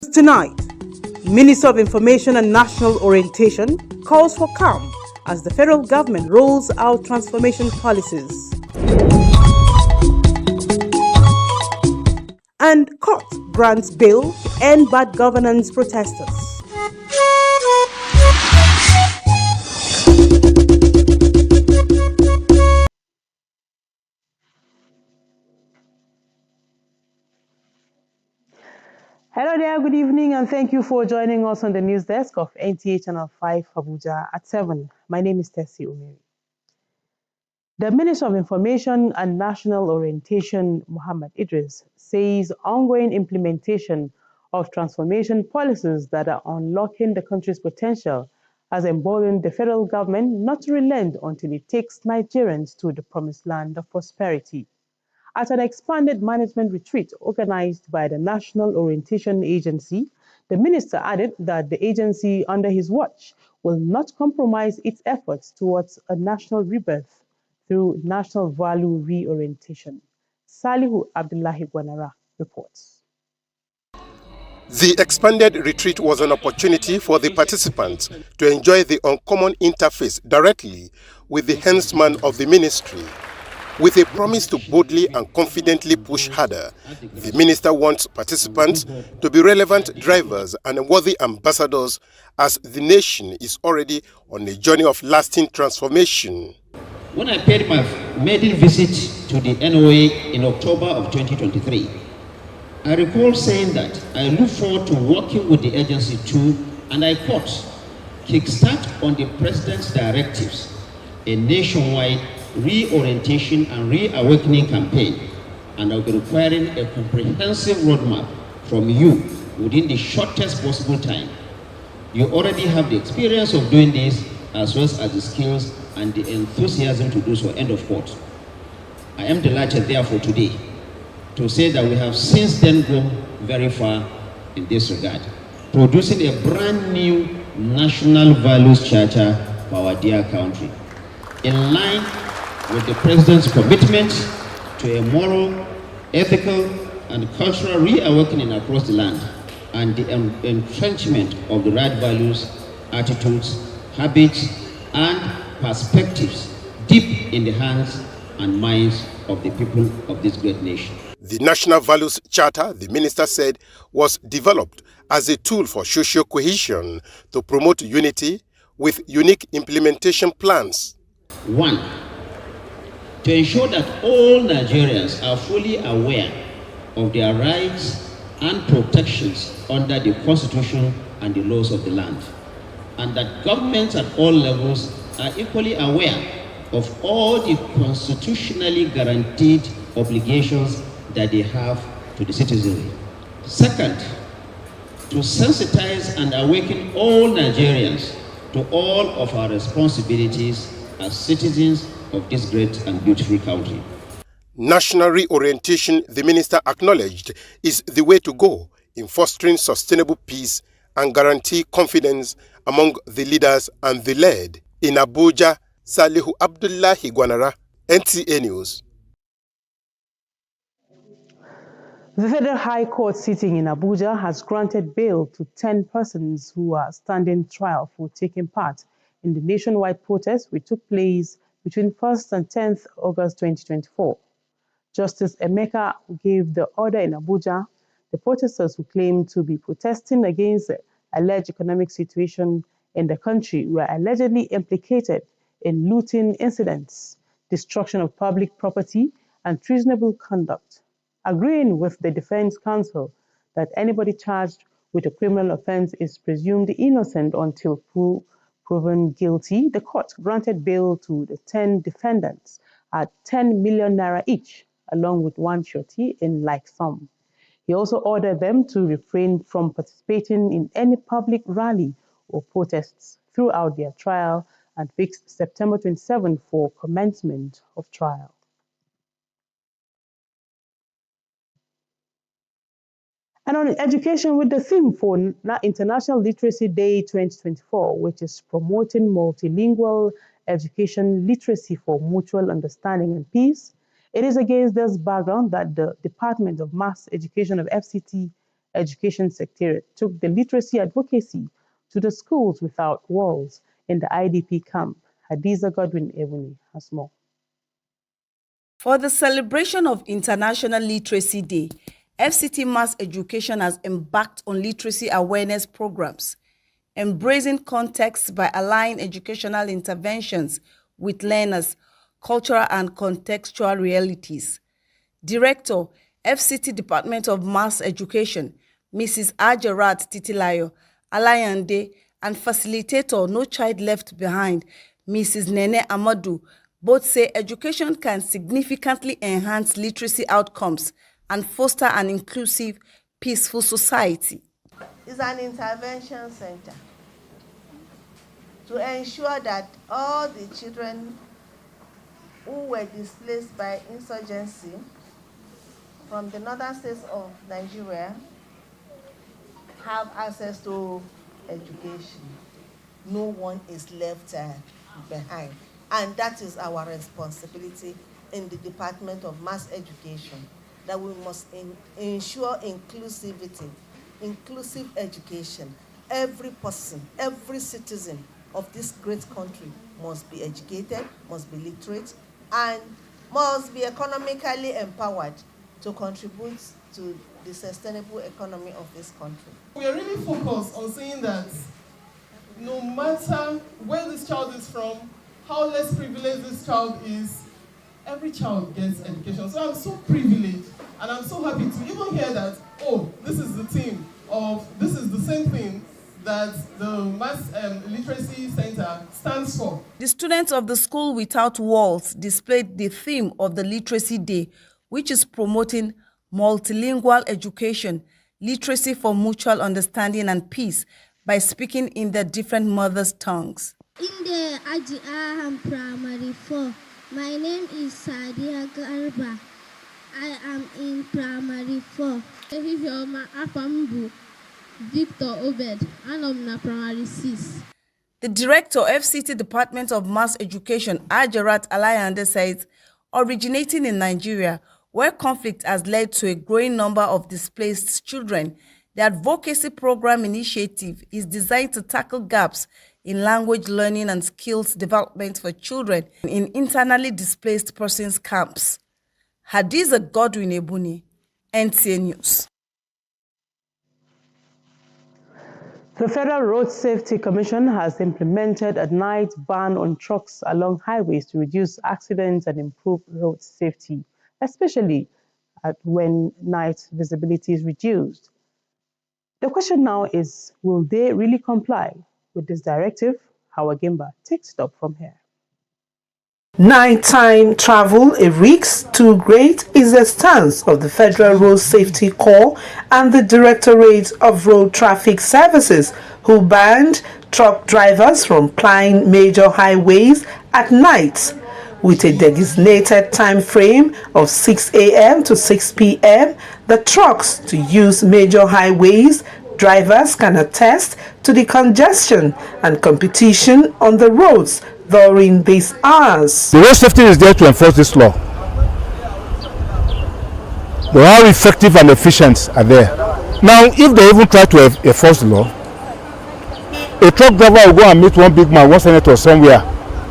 Tonight, Minister of Information and National Orientation calls for calm as the federal government rolls out transformation policies. And court grants bail to end bad governance protesters. Hello there, good evening, and thank you for joining us on the news desk of NTA Channel 5 Abuja at 7. My name is Tessie Umeri. The Minister of Information and National Orientation, Muhammad Idris, says ongoing implementation of transformation policies that are unlocking the country's potential has emboldened the federal government not to relent until it takes Nigerians to the promised land of prosperity. At an expanded management retreat organized by the National Orientation Agency, the minister added that the agency under his watch will not compromise its efforts towards a national rebirth through national value reorientation. Salihu Abdullahi Gwanara reports. The expanded retreat was an opportunity for the participants to enjoy the uncommon interface directly with the henchman of the ministry. With a promise to boldly and confidently push harder, the minister wants participants to be relevant drivers and worthy ambassadors as the nation is already on a journey of lasting transformation. When I paid my maiden visit to the NOA in October of 2023, I recall saying that I look forward to working with the agency to, and I quote, kickstart on the President's directives, a nationwide reorientation and reawakening campaign, and I'll be requiring a comprehensive roadmap from you within the shortest possible time. You already have the experience of doing this, as well as the skills and the enthusiasm to do so, end of quote. I am delighted therefore today to say that we have since then gone very far in this regard, producing a brand new national values charter for our dear country, in line with the President's commitment to a moral, ethical, and cultural reawakening across the land, and the entrenchment of the right values, attitudes, habits, and perspectives deep in the hands and minds of the people of this great nation. The National Values Charter, the minister said, was developed as a tool for social cohesion to promote unity with unique implementation plans. 1. To ensure that all Nigerians are fully aware of their rights and protections under the Constitution and the laws of the land, and that governments at all levels are equally aware of all the constitutionally guaranteed obligations that they have to the citizenry. Second, to sensitize and awaken all Nigerians to all of our responsibilities as citizens of this great and beautiful country. National reorientation, the minister acknowledged, is the way to go in fostering sustainable peace and guarantee confidence among the leaders and the led. In Abuja, Salihu Abdullahi Gwanara, NTA News. The Federal High Court sitting in Abuja has granted bail to 10 persons who are standing trial for taking part in the nationwide protest which took place between 1st and 10th August 2024. Justice Emeka gave the order in Abuja. The protesters who claimed to be protesting against the alleged economic situation in the country were allegedly implicated in looting incidents, destruction of public property, and treasonable conduct, agreeing with the defense counsel that anybody charged with a criminal offense is presumed innocent until proven guilty. The court granted bail to the 10 defendants at 10 million naira each, along with one surety in like sum. He also ordered them to refrain from participating in any public rally or protests throughout their trial and fixed September 27 for commencement of trial. And on education with the theme for International Literacy Day 2024, which is promoting multilingual education literacy for mutual understanding and peace. It is against this background that the Department of Mass Education of FCT Education Secretariat took the literacy advocacy to the schools without walls in the IDP camp. Hadiza Godwin Ebony has more. For the celebration of International Literacy Day, FCT Mass Education has embarked on literacy awareness programs, embracing context by aligning educational interventions with learners' cultural and contextual realities. Director, FCT Department of Mass Education, Mrs. Ajarat Titilayo Alayande, and facilitator No Child Left Behind, Mrs. Nene Amadou, both say education can significantly enhance literacy outcomes and foster an inclusive, peaceful society. It's an intervention center to ensure that all the children who were displaced by insurgency from the northern states of Nigeria have access to education. No one is left behind. And that is our responsibility in the Department of Mass Education, that we must ensure inclusivity, inclusive education. Every person, every citizen of this great country must be educated, must be literate, and must be economically empowered to contribute to the sustainable economy of this country. We are really focused on saying that no matter where this child is from, how less privileged this child is, every child gets education. So I'm so privileged, and I'm so happy to even hear that, oh, this is the theme of, this is the same thing that the Mass Literacy Center stands for. The students of the School Without Walls displayed the theme of the Literacy Day, which is promoting multilingual education, literacy for mutual understanding and peace, by speaking in their different mothers' tongues. In the Aji Primary 4, my name is Sadia Garba. I am in Primary 4. Ehivioma Afambu, Victor Obed, and I'm in Primary 6. The director, FCT Department of Mass Education, Ajarat Alayande, says, originating in Nigeria, where conflict has led to a growing number of displaced children, the advocacy program initiative is designed to tackle gaps in language learning and skills development for children in internally displaced persons camps. Hadiza Godwin Ebuni, NTA News. The Federal Road Safety Commission has implemented a night ban on trucks along highways to reduce accidents and improve road safety, especially when night visibility is reduced. The question now is, will they really comply with this directive? Hawa Gimba takes it up from here. Nighttime travel a risk too great is the stance of the Federal Road Safety Corps and the Directorate of Road Traffic Services, who banned truck drivers from plying major highways at night. With a designated time frame of 6 a.m. to 6 p.m., the trucks to use major highways, drivers can attest to the congestion and competition on the roads during these hours. The road safety is there to enforce this law. But how effective and efficient are they? Now, if they even try to enforce the law, a truck driver will go and meet one big man, one senator somewhere.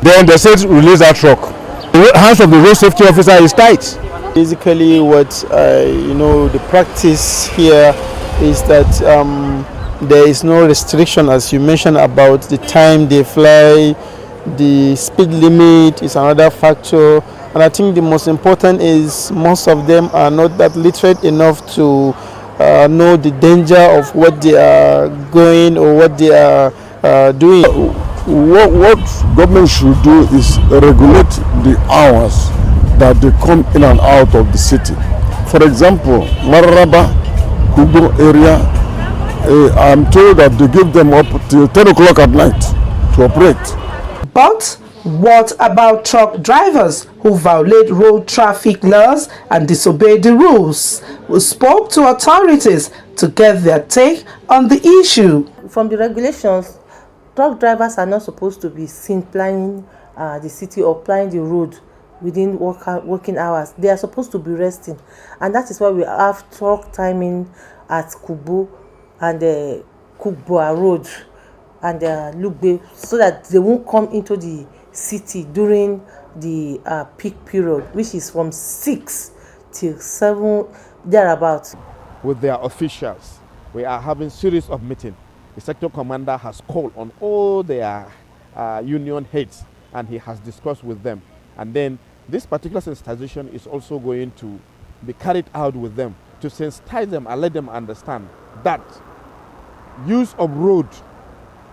Then they say release that truck. The hands of the road safety officer is tight. Basically, what the practice here is that there is no restriction, as you mentioned, about the time they fly. The speed limit is another factor, and I think the most important is most of them are not that literate enough to know the danger of what they are going or what they are doing. What government should do is regulate the hours that they come in and out of the city. For example, Mararaba, Kubo area, I'm told that they give them up till 10 o'clock at night to operate. But what about truck drivers who violate road traffic laws and disobey the rules? We spoke to authorities to get their take on the issue. From the regulations, truck drivers are not supposed to be seen plying the city or plying the road within working hours. They are supposed to be resting, and that is why we have truck timing at Kubu and Kubwa Road and Lugbe, so that they won't come into the city during the peak period, which is from 6 till 7 thereabouts. With their officials, we are having series of meetings. The sector commander has called on all their union heads, and he has discussed with them. And then this particular sensitization is also going to be carried out with them to sensitize them and let them understand that use of road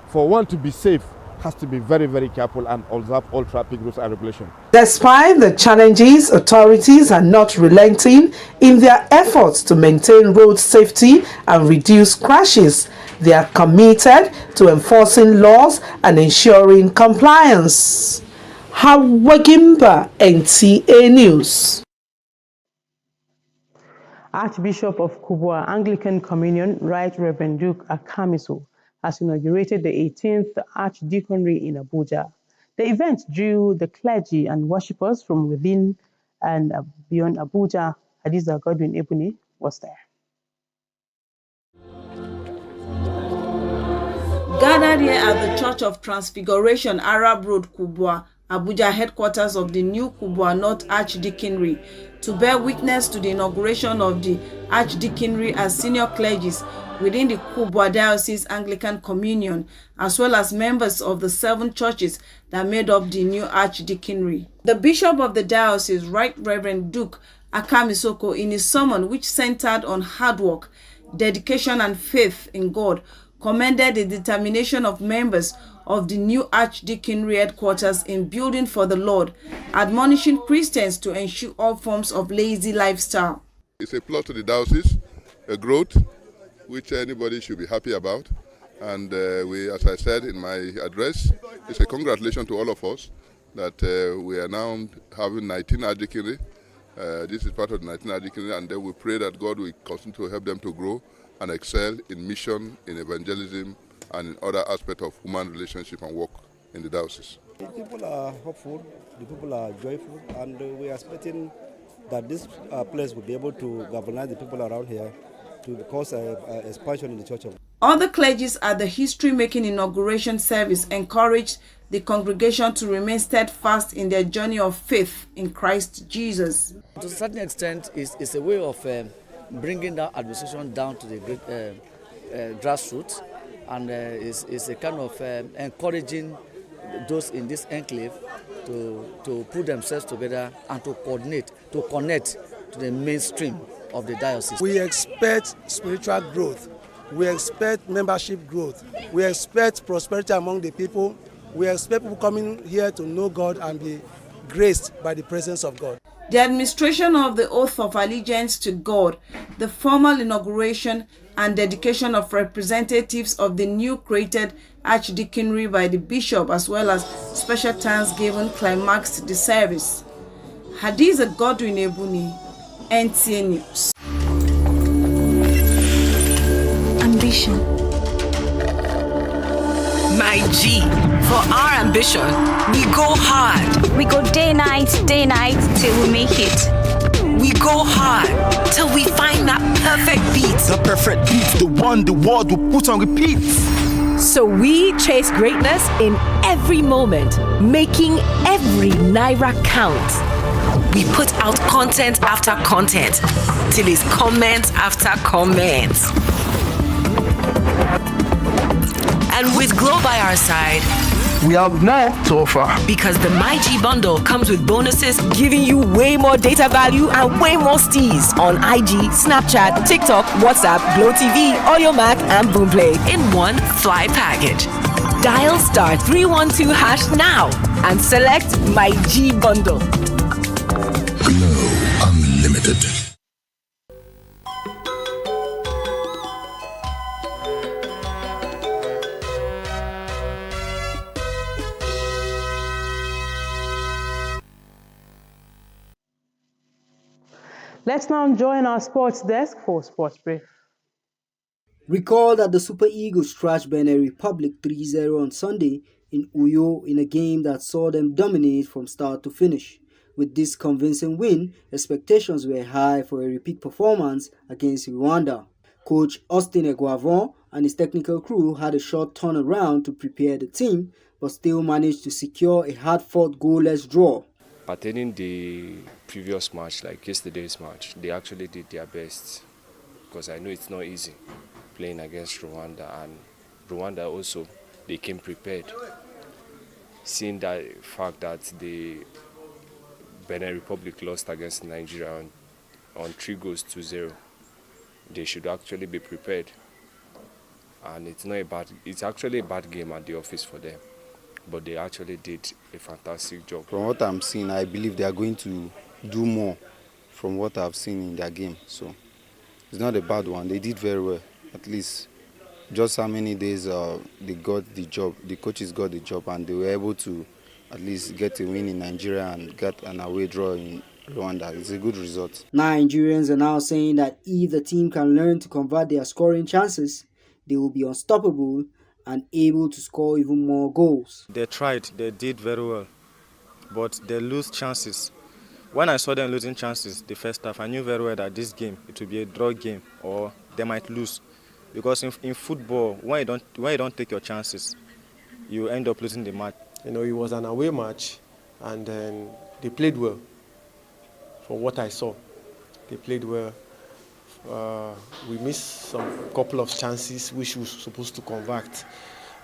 for one to be safe has to be very, very careful and observe all traffic rules and regulations. Despite the challenges, authorities are not relenting in their efforts to maintain road safety and reduce crashes. They are committed to enforcing laws and ensuring compliance. Hawagimba, NTA News. Archbishop of Kubwa Anglican Communion, Right Reverend Duke Akamiso, has inaugurated the 18th Archdeaconry in Abuja. The event drew the clergy and worshippers from within and beyond Abuja. Hadiza Godwin Ebuni was there. Gathered here at the Church of Transfiguration, Arab Road, Kubwa, Abuja, headquarters of the new Kubwa North Archdeaconry, to bear witness to the inauguration of the Archdeaconry as senior clergies within the Kubwa Diocese Anglican Communion, as well as members of the 7 churches that made up the new Archdeaconry. The Bishop of the Diocese, Right Reverend Duke Akamisoko, in his sermon, which centered on hard work, dedication, and faith in God, commended the determination of members of the new Archdeaconry headquarters in building for the Lord, admonishing Christians to eschew all forms of lazy lifestyle. It's a plus to the diocese, a growth which anybody should be happy about. And we, as I said in my address, it's a congratulations to all of us that we are now having 19 Archdeaconry. This is part of the 19 Archdeaconry, and then we pray that God will continue to help them to grow and excel in mission, in evangelism, and in other aspects of human relationship and work in the diocese. The people are hopeful, the people are joyful, and we are expecting that this place will be able to galvanize the people around here to cause expansion in the church. Other clergies at the history-making inauguration service encouraged the congregation to remain steadfast in their journey of faith in Christ Jesus. To a certain extent, it's a way of bringing that administration down to the grassroots, and it's a kind of encouraging those in this enclave to put themselves together and to coordinate, to connect to the mainstream of the diocese. We expect spiritual growth. We expect membership growth. We expect prosperity among the people. We expect people coming here to know God and be graced by the presence of God. The administration of the oath of allegiance to God, the formal inauguration and dedication of representatives of the new created Archdeaconry by the bishop, as well as special thanksgiving climaxed the service. Hadiza Godwin Ebuni, NTA News. Ambition. My G, for our ambition, we go hard. We go day night till we make it. We go hard till we find that perfect beat. The perfect beat, the one the world will put on repeat. So we chase greatness in every moment, making every naira count. We put out content after content till it's comment after comment. And with Glow by our side, we have more to offer. Because the MyG bundle comes with bonuses, giving you way more data value and way more steez on IG, Snapchat, TikTok, WhatsApp, Glow TV, Audiomack, and Boomplay in one fly package. Dial *312# now and select MyG bundle. Glow Unlimited. Let's now join our sports desk for Sports Brief. Recall that the Super Eagles trashed Benin Republic 3-0 on Sunday in Uyo in a game that saw them dominate from start to finish. With this convincing win, expectations were high for a repeat performance against Rwanda. Coach Austin Eguavon and his technical crew had a short turnaround to prepare the team, but still managed to secure a hard-fought goalless draw. Pertaining the previous match, like yesterday's match, they actually did their best, because I know it's not easy playing against Rwanda, and Rwanda also, they came prepared. Seeing that fact that the Benin Republic lost against Nigeria on 3-0, they should actually be prepared. And it's actually a bad game at the office for them, but they actually did a fantastic job. From what I'm seeing, I believe they are going to do more from what I've seen in their game. So it's not a bad one. They did very well. At least just how many days they got the job, the coaches got the job, and they were able to at least get a win in Nigeria and get an away draw in Rwanda. It's a good result. Nigerians are now saying that if the team can learn to convert their scoring chances, they will be unstoppable and able to score even more goals. They tried, they did very well, but they lose chances. When I saw them losing chances the first half, I knew very well that this game, it will be a draw game or they might lose. Because in football, when you don't take your chances, you end up losing the match. You know, it was an away match, and then they played well. From what I saw, they played well. We missed some couple of chances which we were supposed to convert,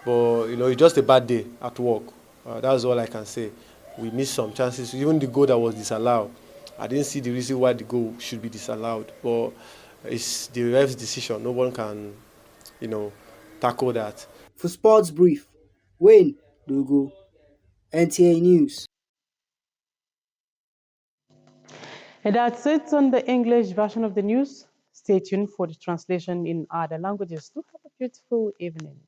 but you know, it's just a bad day at work. That's all I can say. We missed some chances. Even the goal that was disallowed, I didn't see the reason why the goal should be disallowed. But it's the ref's decision. No one can, you know, tackle that. For Sports Brief, Wayne Dogo, NTA News. And that's it on the English version of the news. Stay tuned for the translation in other languages. Do have a beautiful evening.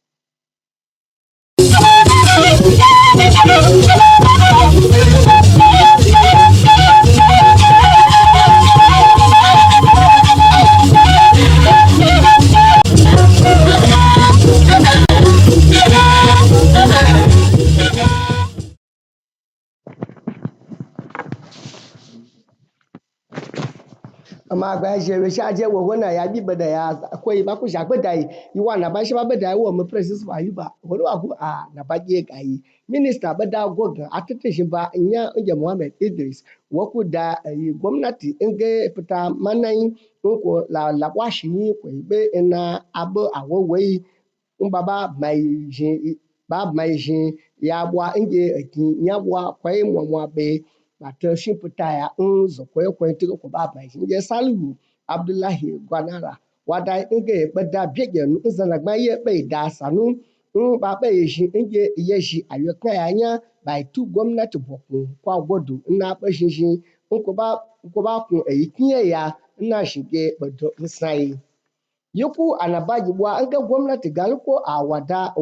ma gba je sha je wo na ya bi bada ya ko ba ku sha bada yi wa na ba shi ba bada wo mu president ba yi ba wo wa ku a na ba je ga yi minister bada gogan atete shi ba nya nje Muhammad Idris wo ku da gwamnati inge fita manai ko la kwashi ni ko be ina abo awowai baba mai jin ya bwa inge akin ya bwa kwai mwa be bata shi fita ya zo kwai tiga ko ba mai jin ya Salihu Abdullahi Gwanara wada inge bada biye nu zana gba ye be da sanu ba be shi inge ye shi ayokan anya bai tu gwamnati bokun kwa godu ina ba shi ko ba kun kiye ya ina shige bado sai yuku anabaji bwa anga gwamnati galko a wada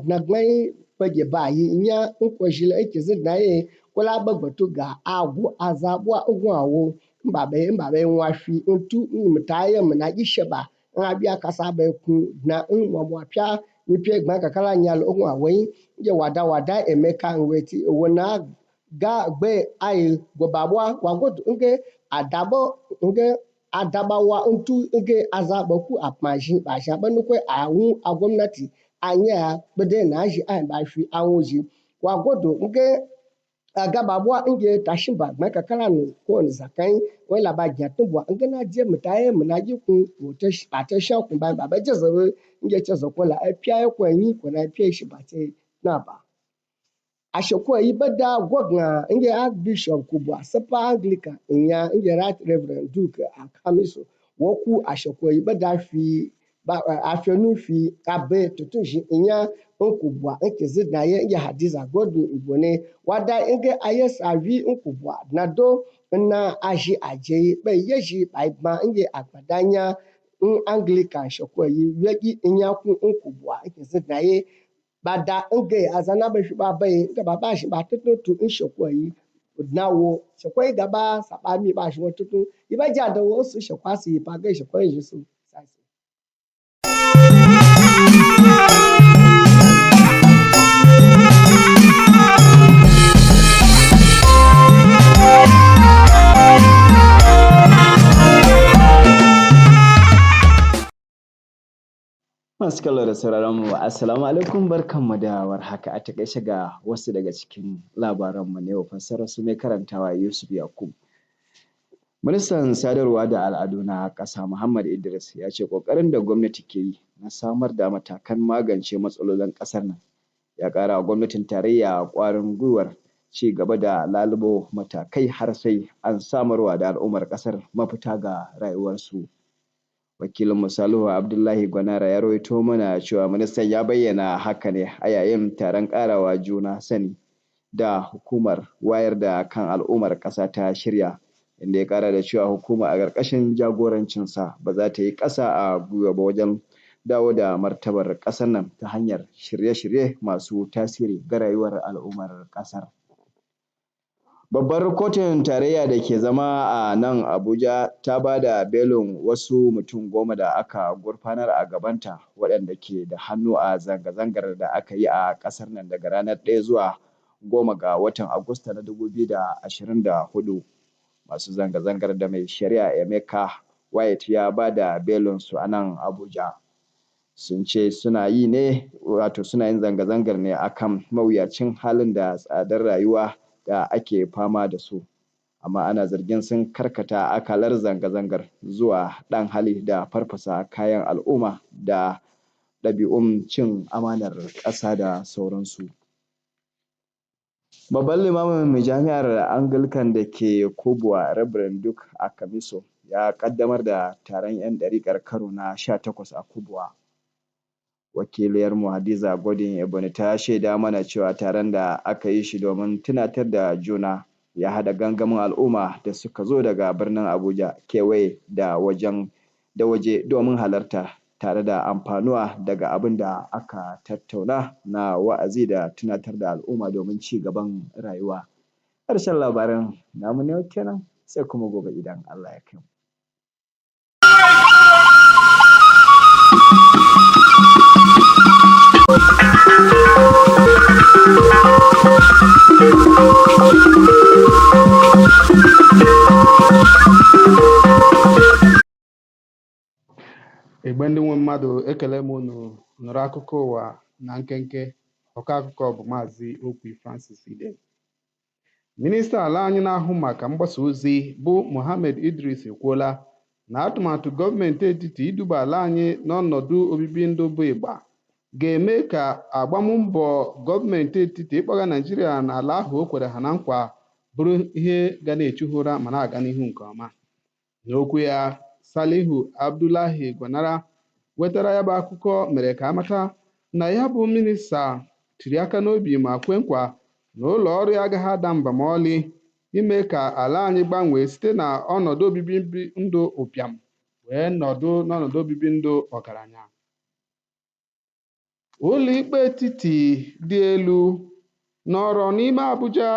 na gbai fage bayi nya ko shi la yake zin naye kula bagbatu ga agu azabwa ugwawo mbabe nwafi ntu mutaye mna gisheba ngabia kasaba ku na nwa pia ni pie gba kakala nyal ugwawo je wada emeka nweti wona ga gbe ai gobabwa wagodu nge adabo nge adabawa ntu nge azabaku apmaji basha banukwe awu a gwamnati anya bede na ji an ba fi awuji wagodu nge agababwa nge tashimba maka kala no ko zakai wala ba gyatubwa nge na je mutaye munaji ku wotashi atasha ku ba ba jezo nge chezo ko la apia ko yin ko na apia shi ba te na ba ashokwa yi bada gwagna nge Archbishop kubwa sapa Anglican nya nge Right Reverend Duke Akamiso woku ashokwa yi bada fi ba afenu fi abe tutunji nya nkubwa nkezi na ye nge Hadiza Godwin Ibone wada nge ayesavi nkubwa nado na aji aje be yeji baigba nge agbadanya Anglican shokwa yi yegi nya ku nkubwa nkezi na ye bada nge azana be ba bai ga baba shi ba tutu in shokwa yi nawo shokwa yi gaba saba mi ba shi tutu iba ja da wasu shokwa su yi ba ga shokwa yi su masu kallo da sauraron mu assalamu alaikum barkanmu da warhaka a takaice ga wasu daga cikin labaran mu ne fassarar su mai karantawa Yusuf Yakub. Ministan sadarwa da al'adu na ƙasa Muhammad Idris ya ce ƙoƙarin da gwamnati ke yi na samar da matakan magance matsalolin ƙasar nan ya ƙara wa gwamnatin tarayya ƙwarin gwiwar ci gaba da lalubo matakai har sai an samarwa da al'ummar ƙasar mafita ga rayuwarsu. Wakilin Salihu Abdullahi Gwanara ya rawaito mana cewa ministan ya bayyana haka ne a yayin taron ƙarawa juna sani da hukumar wayar da kan al'ummar ƙasa ta shirya, inda ya ƙara da cewa hukuma a ƙarƙashin jagorancinsa ba za ta yi ƙasa a gwiwa ba wajen dawo da martabar ƙasar nan ta hanyar shirye-shirye masu tasiri ga rayuwar al'ummar ƙasar. Babbar kotun tarayya da ke zama a nan Abuja ta ba da belin wasu mutum 10 da aka gurfanar a gabanta waɗanda ke da hannu a zanga-zangar da aka yi a ƙasar nan daga ranar 1 zuwa 10 ga watan Agusta na 2024. Masu zanga-zangar da mai shari'a Emeka White ya ba da belinsu a nan Abuja. Sun ce suna yin zanga-zangar ne akan mawuyacin halin da tsadar rayuwa da ake fama da su, amma ana zargin sun karkata akalar zanga-zangar zuwa ɗan hali da farfasa kayan al'umma da ɗabi'un cin amanar ƙasa da sauransu. Babban limamin majami'ar Anglican da ke Kubwa, Reverend Duke Akamiso, ya ƙaddamar da taron 'yan ɗariƙar karo na 18 a Kubwa. Wakiliyarmu Hadiza Godin Ebony ta shaida mana cewa taron da aka yi shi domin tunatar da juna ya haɗa gangamin al'umma da suka zo daga birnin Abuja kewaye da waje domin halarta tare da amfanuwa daga abin da aka tattauna na wa'azi da tunatar da al'umma domin ci gaban rayuwa. Ƙarshen labaran namu ne kenan, sai kuma gobe idan Allah ya kai mu. Igbe ndị nwe mmadụ ekele m unu nụrụ akụkọ ụwa na nkenke. Ọkọ akụkọ bụ Maazị Okwi Francis Ide. Minista ala anyị na-ahụ maka mgbasa ozi bụ Mohammed Idris ekwuola na atụmatụ gọọmenti etiti iduba ala anyị n'ọnọdụ obibi ndụ bụ ịgba ga-eme ka agbammbọ gọọmenti etiti ịkpọga Naịjirịa n'ala ahụ o kwere ha na nkwa bụrụ ihe ga na-echu ha ụra ma na-aga n'ihu nke ọma. N'okwu ya, Salihu Abdullahi Gwanara wetara ya bụ akụkọ mere ka amata na ya bụ minista tiri aka n'obi ma kwe nkwa na ụlọ ọrụ ya agaghị ada mba ma ọlị ime ka ala anyị gbanwee site na ọnọdụ obibi ndụ ụbịam wee nọdụ n'ọnọdụ obibi ndụ ọgaranya. Ụlọikpe etiti dị elu nọrọ n'ime Abuja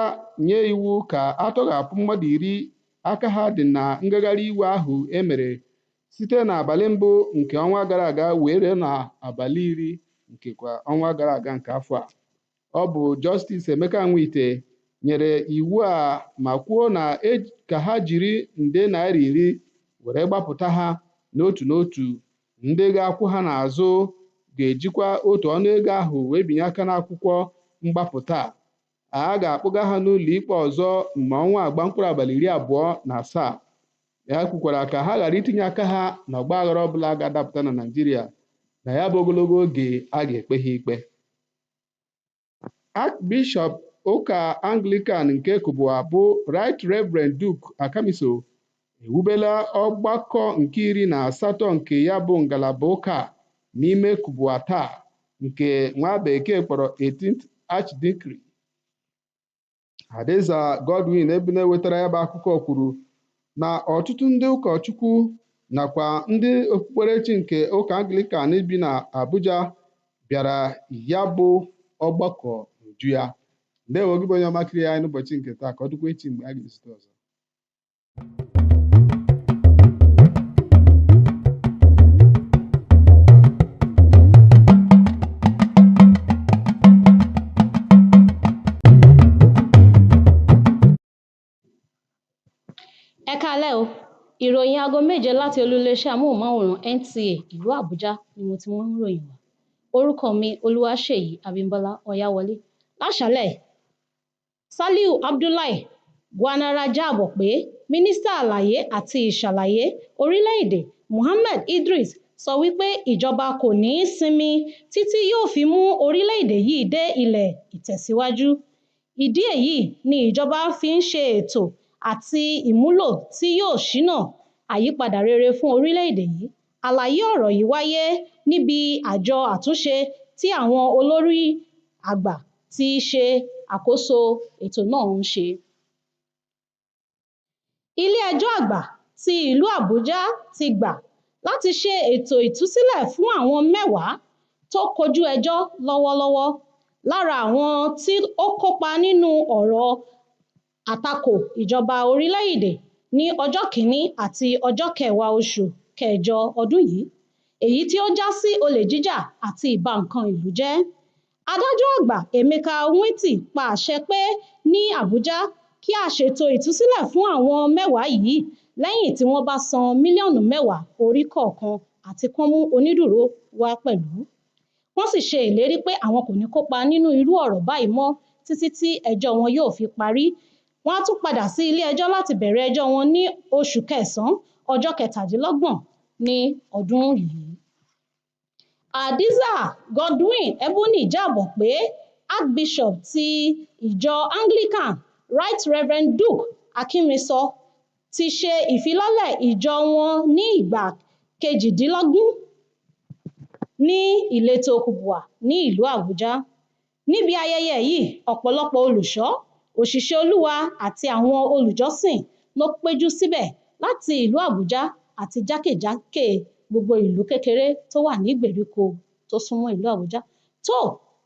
nye iwu ka atọghapụ mmadụ 10 aka ha dị na ngagharị iwe ahụ emere site n'abalị mbụ nke ọnwa gara aga were n'abalị 10 nke kwa ọnwa gara aga nke afọ a. Ọ bụ Justice Emeka Nwite nyere iwu a ma kwuo na ka ha jiri nde naira 10 were gbapụta ha n'otu n'otu. Ndị ga-akwụ ha n'azụ ga-ejikwa otu ọnụego ahụ wee binye aka n'akwụkwọ mgbapụta a ga-akpụga ha n'ụlọ ikpe ọzọ mgbe ọnwa agba mkpụrụ abalị 27. Ya kwukwara ka ha ghara itinye aka ha na ọgbaghara ọbụla ga-adapụta na Naịjirịa na ya bụ ogologo oge a ga-ekpe ha ikpe. Archbishop ụka Anglican nke Kubwa bụ Right Reverend Duke Akamiso ewubela ọgbakọ nke 18 nke ya bụ ngalaba ụka n'ime Kubwa taa, nke nwa bekee kpọrọ 18th Archdeaconry. Adeza Godwin Ebune wetara ya bụ akụkọ kwuru na ọtụtụ ndị ụkọchukwu nakwa ndị okpukperechi nke ụka Anglican bi na Abuja bịara ya bụ ọgbakọ n'uju ya. Ndewo gị bụ onye ọma kiri anyị n'ụbọchị nke taa, ka ọ dịkwa echi mgbe a ga-ezute ọzọ. Ẹ káalẹ́ o, ìròyìn aago 7 láti olú iléeṣẹ́ amóhùnmáwòrán NTA ìlú Àbújá ni mo ti mú ròyìn wá. Orúkọ mi Olúwaṣèyí Abímbọ́lá Ọ̀yáwọlé. Láṣálẹ̀, Saliu Abdullahi Gwanara jábọ̀ pé Mínísítà Àlàyé àti Ìṣàlàyé Orílẹ̀-èdè Mohammed Idris sọ wípé ìjọba kò ní sinmi títí yóò fi mú orílẹ̀-èdè yìí dé ilẹ̀ ìtẹ̀síwájú. Ìdí èyí ni ìjọba fi ń ṣe ètò àti ìmúlò tí yóò ṣínà àyípadà rere fún orílẹ̀-èdè yìí. Àlàyé ọ̀rọ̀ yìí wáyé níbi àjọ àtúnṣe tí àwọn olórí àgbà tí í ṣe àkóso ètò náà ń ṣe. Ilé-ẹjọ́ àgbà ti ìlú Abuja ti gbà láti ṣe ètò ìtúsílẹ̀ fún àwọn 10 tó kojú ẹjọ́ lọ́wọ́lọ́wọ́. Lára àwọn tí ó kópa nínú ọ̀rọ̀ àtakò ìjọba orílẹ̀-èdè ní ọjọ́ 1 àti ọjọ́ 10 oṣù kẹjọ ọdún yìí, èyí tí ó já sí olè jíjà àti ìba nǹkan ìlú jẹ́. Adájọ́ àgbà Emeka Nwiti pa àṣẹ pé ní Abuja kí a ṣètò ìtúsílẹ̀ fún àwọn 10 yìí lẹ́yìn tí wọ́n bá san mílíọ̀nù 10 orí kọ̀ọ̀kan àti kán mú onídùúró wá pẹ̀lú. Wọ́n sì ṣe ìlérí pé àwọn kò ní kópa nínú irú ọ̀rọ̀ báyìí mọ́ títí tí ẹjọ́ wọn yóò fi parí. Wọ́n á tún padà sí ilé ẹjọ́ láti bẹ̀rẹ̀ ẹjọ́ wọn ní oṣù kẹsàn-án ọjọ́ 27 ní ọdún yìí. Hadiza Godwin Ebuni jábọ̀ pé Archbishop ti ìjọ Anglican Right Reverend Duke Akinrinso ti ṣe ìfilọ́lẹ̀ ìjọ wọn ní ìgbà 18 ní ìletò Kubwa ní ìlú Abuja. Níbi ayẹyẹ yìí, ọ̀pọ̀lọpọ̀ olùṣọ́, òṣìṣẹ́ Olúwa àti àwọn olùjọ́sìn ló péjú síbẹ̀ láti ìlú Abuja àti jákèjádò gbogbo ìlú kékeré tó wà ní ìgbèríko tó súnmọ́ ìlú Abuja. Tó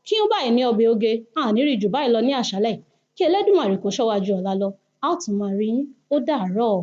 kí ó báyìí ní ọbẹ̀ oge, a ní rí jù báyìí lọ ní àṣálẹ̀. Kí Elédùmarè kó ṣọ́ wa ju ọ̀la lọ, a ó tún máa rí yín. Ó dàárọ̀.